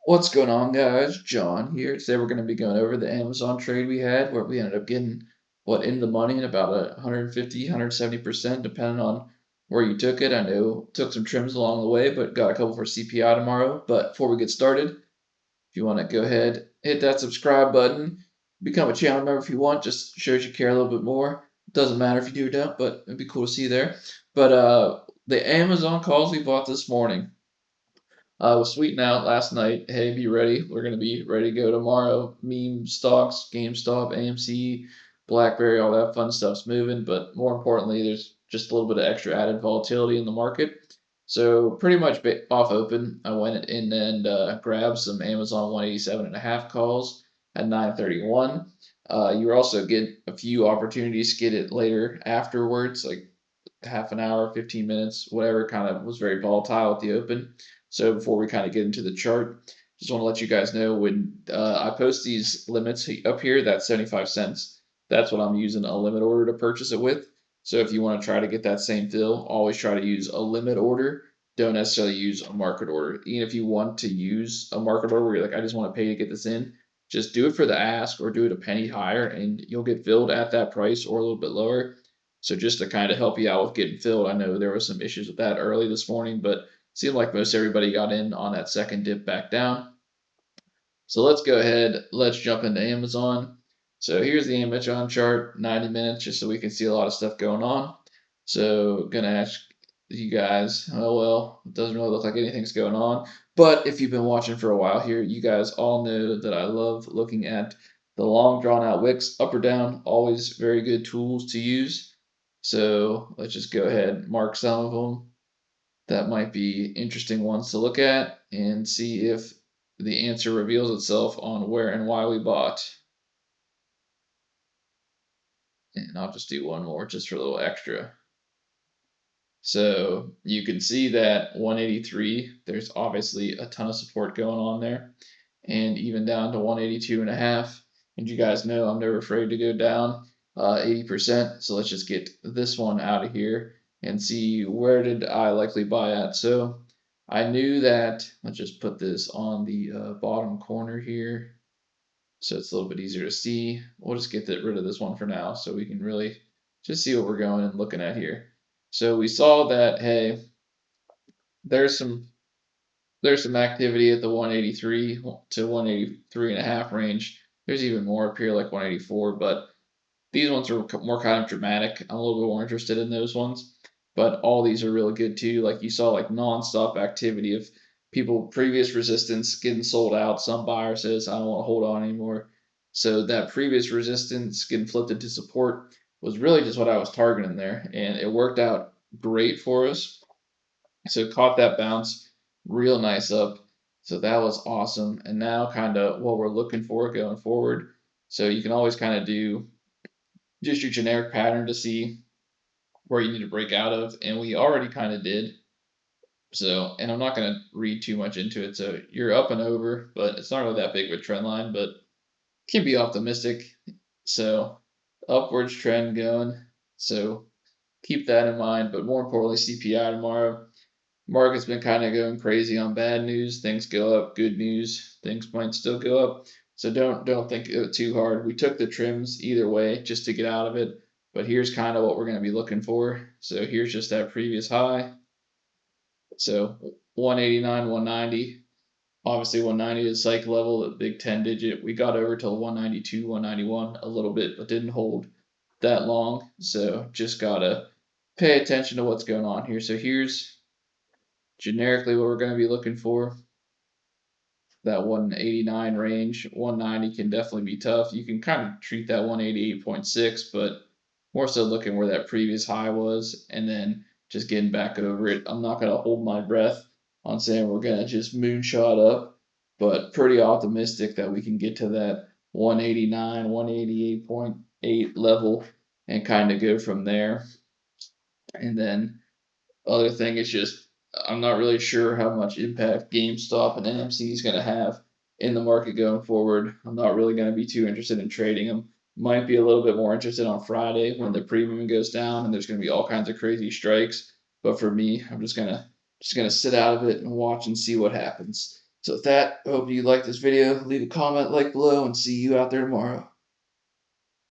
What's going on, guys? John here. Today we're going to be going over the Amazon trade we had, where we ended up getting in the money at about 150, 170%, depending on where you took it. I know took some trims along the way, but got a couple for CPI tomorrow. But before we get started, if you want to go ahead, hit that subscribe button, become a channel member if you want. Just shows you care a little bit more. Doesn't matter if you do or don't, but it'd be cool to see you there. But the Amazon calls we bought this morning. I was tweeting out last night, hey, be ready. We're going to be ready to go tomorrow. Meme stocks, GameStop, AMC, BlackBerry, all that fun stuff's moving. But more importantly, there's just a little bit of extra added volatility in the market. So pretty much off open, I went in and grabbed some Amazon 187.5 calls at 9:31. You also get a few opportunities to get it later afterwards, like half an hour, 15 minutes, whatever. Kind of was very volatile at the open. So before we kind of get into the chart, just want to let you guys know when I post these limits up here, that's 75 cents. That's what I'm using a limit order to purchase it with. So if you want to try to get that same fill, always try to use a limit order. Don't necessarily use a market order. Even if you want to use a market order where you're like, I just want to pay to get this in, just do it for the ask or do it a penny higher and you'll get filled at that price or a little bit lower. So just to kind of help you out with getting filled, I know there was some issues with that early this morning, but seemed like most everybody got in on that second dip back down. So let's go ahead. Let's jump into Amazon. So here's the Amazon chart, 90 minutes, just so we can see a lot of stuff going on. So gonna ask you guys, oh well, it doesn't really look like anything's going on. But if you've been watching for a while here, you guys all know that I love looking at the long drawn out wicks, up or down, always very good tools to use. So let's just go ahead and mark some of them that might be interesting ones to look at and see if the answer reveals itself on where and why we bought. And I'll just do one more just for a little extra. So you can see that 183, there's obviously a ton of support going on there. And even down to 182.5. And you guys know I'm never afraid to go down 80%. So let's just get this one out of here and see where did I likely buy at. So I knew that, let's just put this on the bottom corner here so it's a little bit easier to see. We'll just get rid of this one for now so we can really just see what we're going and looking at here. So we saw that, hey, there's some activity at the 183 to 183.5 range. There's even more up here, like 184, but these ones are more kind of dramatic. I'm a little bit more interested in those ones, but all these are really good too. Like you saw, like nonstop activity of people previous resistance getting sold out. Some buyer says, I don't want to hold on anymore. So that previous resistance getting flipped into support was really just what I was targeting there, and it worked out great for us. So caught that bounce real nice up. So that was awesome. And now kind of what we're looking for going forward. So you can always kind of do just your generic pattern to see where you need to break out of. And we already kind of did. So, and I'm not going to read too much into it. So you're up and over, but it's not really that big of a trend line, but can be optimistic. So upwards trend going. So keep that in mind. But more importantly, CPI tomorrow. Market's been kind of going crazy on bad news. Things go up. Good news, things might still go up. So don't think it too hard. We took the trims either way just to get out of it. But here's kind of what we're going to be looking for. So here's just that previous high. So 189, 190. Obviously 190 is cycle level, the big 10 digit. We got over to 192, 191 a little bit, but didn't hold that long. So just gotta pay attention to what's going on here. So here's generically what we're going to be looking for. That 189 range, 190 can definitely be tough. You can kind of treat that 188.6, but more so looking where that previous high was and then just getting back over it. I'm not going to hold my breath on saying we're going to just moonshot up, but pretty optimistic that we can get to that 189, 188.8 level and kind of go from there. And then other thing is just I'm not really sure how much impact GameStop and NMC is going to have in the market going forward. I'm not really going to be too interested in trading them. Might be a little bit more interested on Friday when the premium goes down and there's going to be all kinds of crazy strikes. But for me, I'm just gonna sit out of it and watch and see what happens. So with that, I hope you liked this video. Leave a comment, like below, and see you out there tomorrow.